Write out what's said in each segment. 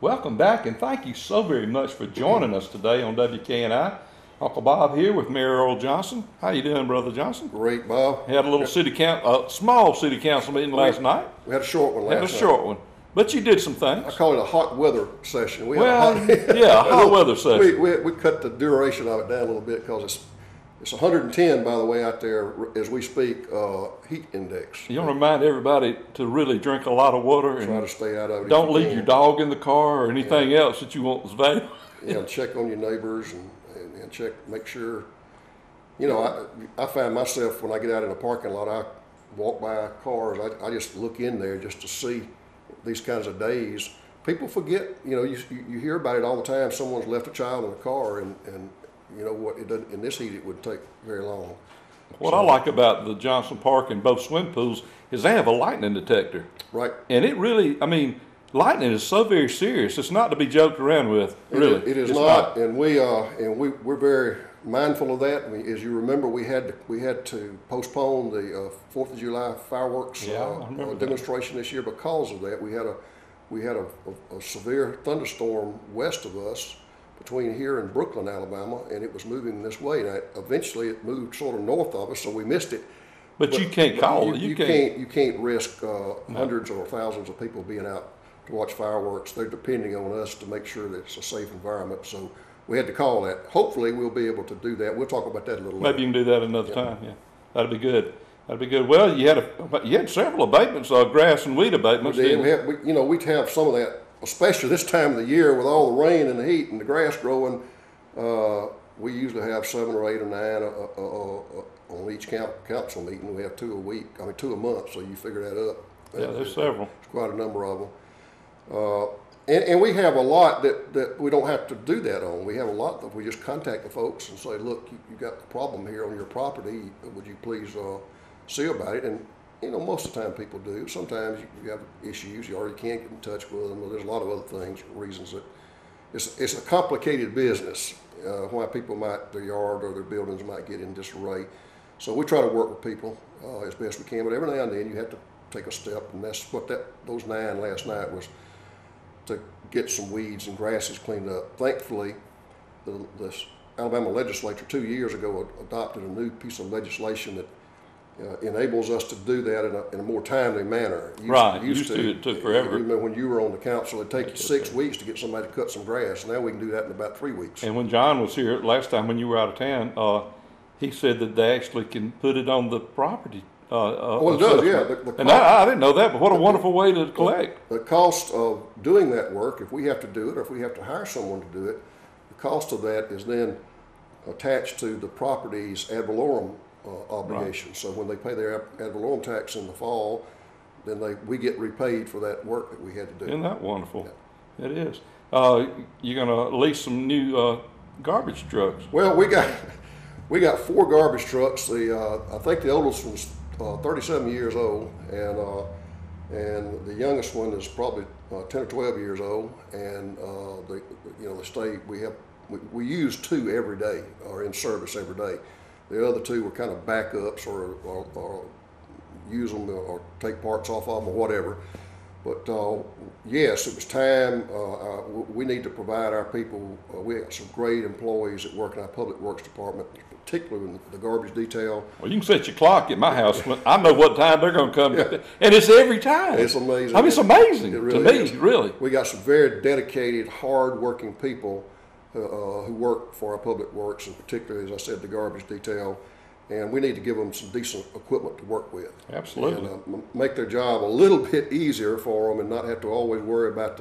Welcome back, and thank you so very much for joining us today on WKNI. Uncle Bob here with Mayor Earl Johnson. How you doing, Brother Johnson? Great, Bob. Had a little small city council meeting last night. We had a short one last night. Had a short one, but you did some things. I call it a hot weather session. A hot weather session. We cut the duration of it down a little bit because it's 110, by the way, out there as we speak, heat index. You want to remind everybody to really drink a lot of water and try to stay out of it. Don't leave your dog in the car or anything else that you want is valuable. Yeah, check on your neighbors and check, make sure. You know, I find myself when I get out in the parking lot, I walk by cars, I just look in there just to see these kinds of days. People forget, you know, you hear about it all the time. Someone's left a child in a car and you know what, it doesn't, in this heat it wouldn't take very long. What I like about the Johnson Park and both swim pools is they have a lightning detector. Right. And it really, I mean, lightning is so very serious. It's not to be joked around with, really. It is not. And we're very mindful of that. As you remember, we had to postpone the 4th of July fireworks demonstration this year because of that. We had a severe thunderstorm west of us between here and Brooklyn, Alabama, and it was moving this way. Now, eventually, it moved sort of north of us, so we missed it. But you can't call it. You can't risk hundreds or thousands of people being out to watch fireworks. They're depending on us to make sure that it's a safe environment. So we had to call that. Hopefully, we'll be able to do that. We'll talk about that a little later. Maybe you can do that another time. Yeah, that'd be good. That'd be good. Well, you had several abatements, grass and weed abatements. We'd have some of that. Especially this time of the year with all the rain and the heat and the grass growing, we usually have 7 or 8 or 9 on each council meeting. We have 2 a month, so you figure that up. Yeah, there's several. It's quite a number of them. And we have a lot that we don't have to do that on. We have a lot that we just contact the folks and say, look, you got a problem here on your property. Would you please see about it? And you know, most of the time people do. Sometimes you have issues, you already can't get in touch with them. Well, there's a lot of other things, reasons that it's a complicated business. Why people their yard or their buildings might get in disarray. So we try to work with people as best we can, but every now and then you have to take a step, and that's what those 9 last night was, to get some weeds and grasses cleaned up. Thankfully, the Alabama legislature 2 years ago adopted a new piece of legislation that enables us to do that in a more timely manner. Used to it took forever. When you were on the council, it'd take you 6 weeks to get somebody to cut some grass. Now we can do that in about 3 weeks. And when John was here last time when you were out of town, he said that they actually can put it on the property. Well, it does, yeah. And I didn't know that, but what a wonderful way to collect. The cost of doing that work, if we have to do it or if we have to hire someone to do it, the cost of that is then attached to the property's ad valorem obligation. Right. So when they pay their ad valorem tax in the fall, then we get repaid for that work that we had to do. Isn't that wonderful? Yeah. It is. You're going to lease some new garbage trucks. Well, we got 4 garbage trucks. I think the oldest one's 37 years old, and the youngest one is probably 10 or 12 years old. And they stay. We use 2 every day, or in service every day. The other 2 were kind of backups or use them or take parts off of them or whatever. But yes, it was time. We need to provide our people. We have some great employees that work in our public works department, particularly in the garbage detail. Well, you can set your clock at my house. I know what time they're going to come, and it's every time. It's amazing. I mean, it's amazing really to me, is. really. We got some very dedicated, hard-working people who work for our public works, and particularly, as I said, the garbage detail. And we need to give them some decent equipment to work with. Absolutely. And make their job a little bit easier for them and not have to always worry about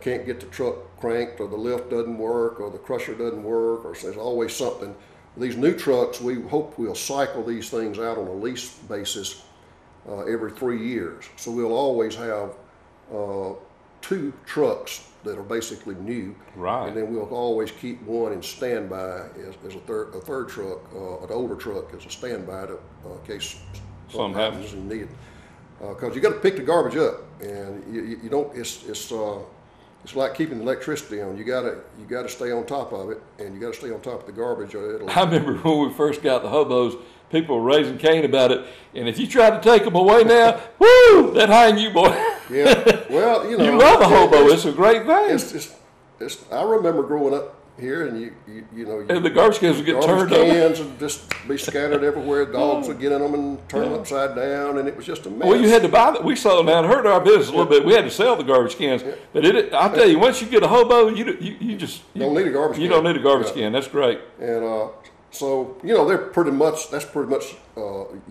can't get the truck cranked, or the lift doesn't work, or the crusher doesn't work, or there's always something. These new trucks, we hope we'll cycle these things out on a lease basis every 3 years. So we'll always have 2 trucks that are basically new, right? And then we'll always keep one in standby as a third truck, an older truck as a standby in case something happens and need it. Because you got to pick the garbage up, and you don't. It's like keeping the electricity on. You got to stay on top of it, and you got to stay on top of the garbage. I remember when we first got the hobos, people were raising Cain about it, and if you try to take them away now, woo, they'd hang you, boy. Yeah. Well, you know, You love a hobo. It's a great thing. I remember growing up here, and you know, And the garbage cans would get turned garbage over. cans would just be scattered everywhere. Dogs would get in them and turn them upside down, and it was just a mess. Well, you had to buy that. We sold down, hurt our business a little bit. We had to sell the garbage cans. But I'll tell you, once you get a hobo, you just don't need a garbage can. You don't need a garbage can. That's great. And so, you know, that's pretty much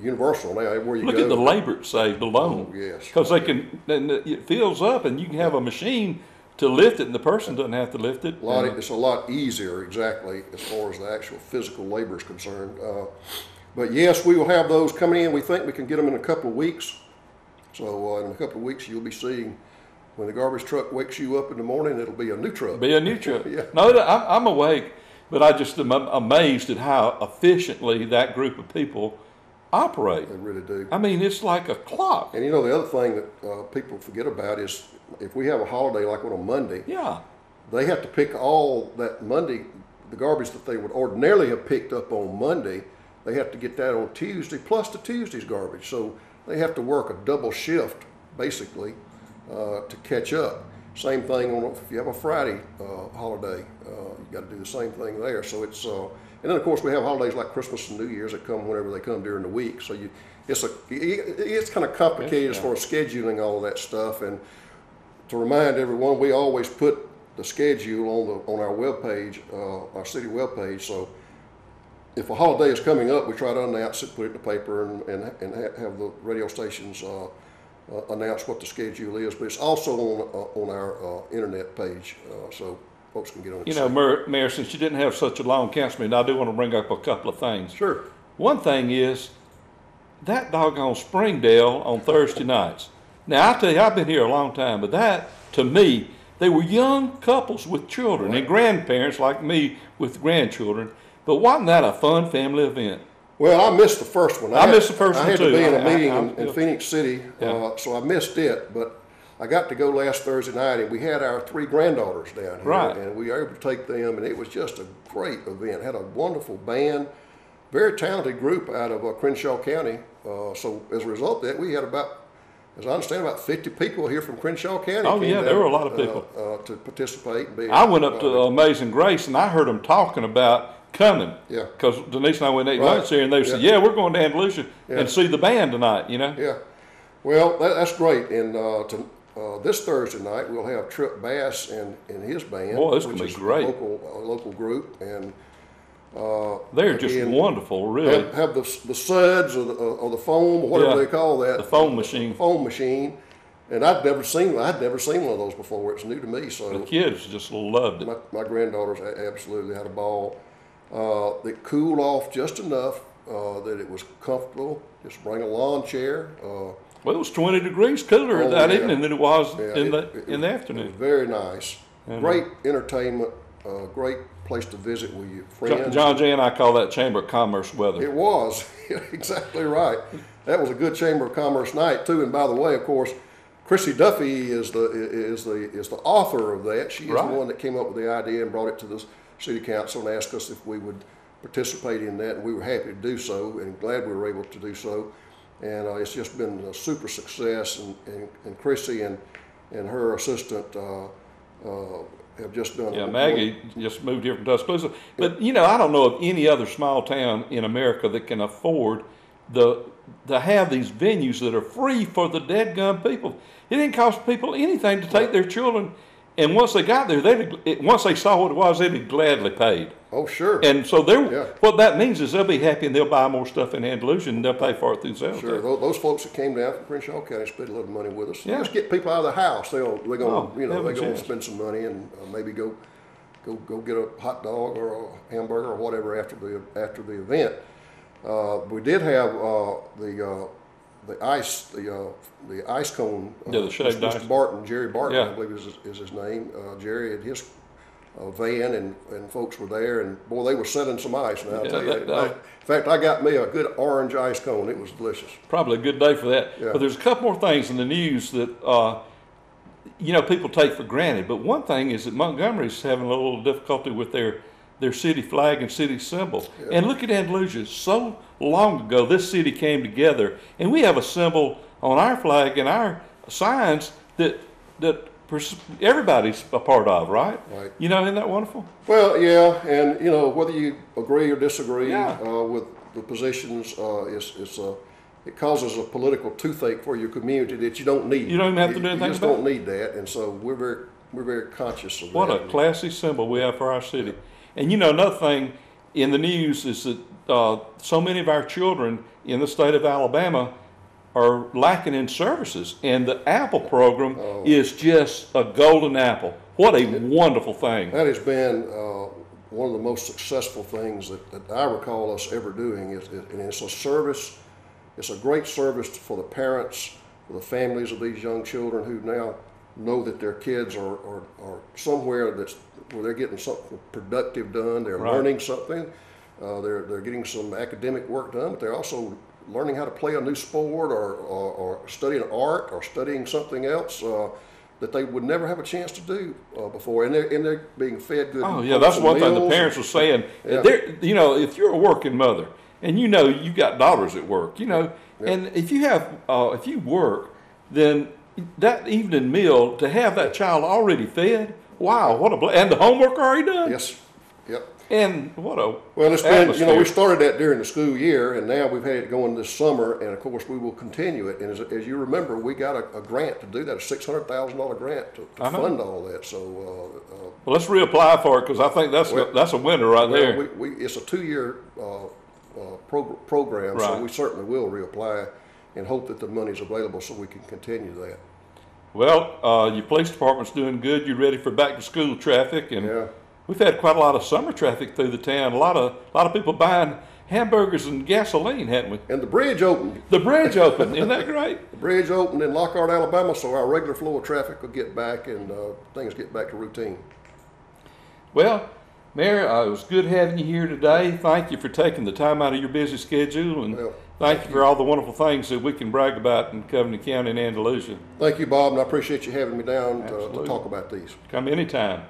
universal now. Where you Look go. at the labor it saved alone. Oh, yes. Because it fills up, and you can have a machine to lift it, and the person doesn't have to lift it. It's a lot easier, exactly, as far as the actual physical labor is concerned. But yes, we will have those coming in. We think we can get them in a couple of weeks. So in a couple of weeks, you'll be seeing, when the garbage truck wakes you up in the morning, it'll be a new truck. Be a new truck. Yeah. No, I'm awake, but I just am amazed at how efficiently that group of people operate. They really do. I mean, it's like a clock. And you know, the other thing that people forget about is if we have a holiday like on a Monday, Yeah. they have to pick all that Monday, the garbage that they would ordinarily have picked up on Monday, they have to get that on Tuesday, plus the Tuesday's garbage. So they have to work a double shift, basically, to catch up. Same thing if you have a Friday holiday, you got to do the same thing there. So it's, and then of course we have holidays like Christmas and New Year's that come whenever they come during the week. So it's kind of complicated as far as scheduling all of that stuff. And to remind everyone, we always put the schedule on our webpage, our city webpage. So if a holiday is coming up, we try to announce it, put it in the paper, and have the radio stations announce what the schedule is. But it's also on our internet page, so folks can get on it. You know, Mayor, since you didn't have such a long council meeting, I do want to bring up a couple of things. Sure. One thing is that doggone Springdale on Thursday nights. Now, I tell you, I've been here a long time, but that, to me, they were young couples with children and grandparents like me with grandchildren. But wasn't that a fun family event? Well, I missed the first one. I missed the first one, I had too. to be in a meeting in Phoenix City, Yeah. so I missed it. But I got to go last Thursday night, and we had our 3 granddaughters down here. Right. And we were able to take them, and it was just a great event. Had a wonderful band, very talented group out of Crenshaw County. So as a result of that, we had about, as I understand, about 50 people here from Crenshaw County. Oh, yeah, there were a lot of people. To participate. And be I went up to Amazing Grace, and I heard them talking about coming. Yeah. Because Denise and I went and ate Right. lunch there, and they said, yeah, we're going to Andalusia and see the band tonight, you know? Yeah. Well, that's great. And this Thursday night, we'll have Trip Bass and his band. Boy, this is gonna which be is great. A local group. And They're just again, wonderful, really. have the suds or the foam, or whatever Yeah. they call that. The foam machine. Foam machine. And I'd never seen one of those before. It's new to me. So The kids just loved it. my granddaughters absolutely had a ball. They cooled off just enough that it was comfortable. Just bring a lawn chair. Well, it was 20 degrees cooler Oh, that yeah. evening than it was Yeah, in the it was afternoon. very nice. And, Great entertainment. Great place to visit with your friends. John Jay and I call that Chamber of Commerce weather. It was exactly right. That was a good Chamber of Commerce night too. And by the way, of course, Chrissy Duffy is the author of that. She is Right. the one that came up with the idea and brought it to the city council and asked us if we would participate in that, and we were happy to do so and glad we were able to do so. And it's just been a super success. And Chrissy and her assistant have just done. Yeah, Maggie just moved here from Tuscaloosa. But, you know, I don't know of any other small town in America that can afford to have these venues that are free for the dead gum people. It didn't cost people anything to take their children. And once they got there, once they saw what it was, they'd be gladly paid. Oh, sure. And so Yeah. what that means is they'll be happy and they'll buy more stuff in Andalusia and they'll pay for it themselves. Sure, those folks that came down from Crenshaw County spent a little money with us. Yeah. Just get people out of the house. They're gonna chance. spend some money and maybe go get a hot dog or a hamburger or whatever after the event. We did have the ice cone. The shaved Mr. ice. Barton, Jerry Barton, Yeah. I believe is his name. Jerry and his van and folks were there, and boy, they were selling some ice. Now, I'll tell you. In fact, I got me a good orange ice cone. It was delicious. Probably a good day for that. Yeah. But there's a couple more things in the news that people take for granted. But one thing is that Montgomery's having a little difficulty with their city flag and city symbol. Yeah. And look at Andalusia. So long ago, this city came together, and we have a symbol on our flag and our signs everybody's a part of, right? Right. You know, isn't that wonderful? Well, yeah, and you know, whether you agree or disagree Yeah. with the positions, it causes a political toothache for your community that you don't need. You don't even have to do anything You just about don't need that, and so we're very conscious of What that. a classy symbol we have for our city. And you know, another thing in the news is that so many of our children in the state of Alabama are lacking in services, and the Apple program is just a golden apple. What a wonderful thing. That has been one of the most successful things that I recall us ever doing. And it's a service. It's a great service for the parents, for the families of these young children who now know that their kids are somewhere where they're getting something productive done. They're Right. learning something. They're getting some academic work done, but they're also learning how to play a new sport or studying art or studying something else that they would never have a chance to do before. And they're being fed good. Oh yeah, that's one thing the meals. parents were saying. Yeah. You know, if you're a working mother and you know you got daughters at work, you know, and if you work, then that evening meal to have that child already fed. Wow, what a and the homework already done. Yes. Yep. And what a Well, it's been, atmosphere. we started that during the school year, and now we've had it going this summer, and of course we will continue it. And as you remember, we got a grant to do that, a $600,000 grant to fund all that. So, Well, let's reapply for it because I think that's a winner right there. it's a 2-year program, so Right. we certainly will reapply and hope that the money's available so we can continue that. Well, your police department's doing good. You're ready for back to school traffic, and Yeah. we've had quite a lot of summer traffic through the town. A lot of people buying hamburgers and gasoline, hadn't we? And the bridge opened. The bridge opened. Isn't that great? The bridge opened in Lockhart, Alabama, so our regular flow of traffic will get back and things get back to routine. Well, Mayor, it was good having you here today. Thank you for taking the time out of your busy schedule, and Well, thank you for all the wonderful things that we can brag about in Covenant County and Andalusia. Thank you, Bob, and I appreciate you having me down to Absolutely. talk about these. Come anytime.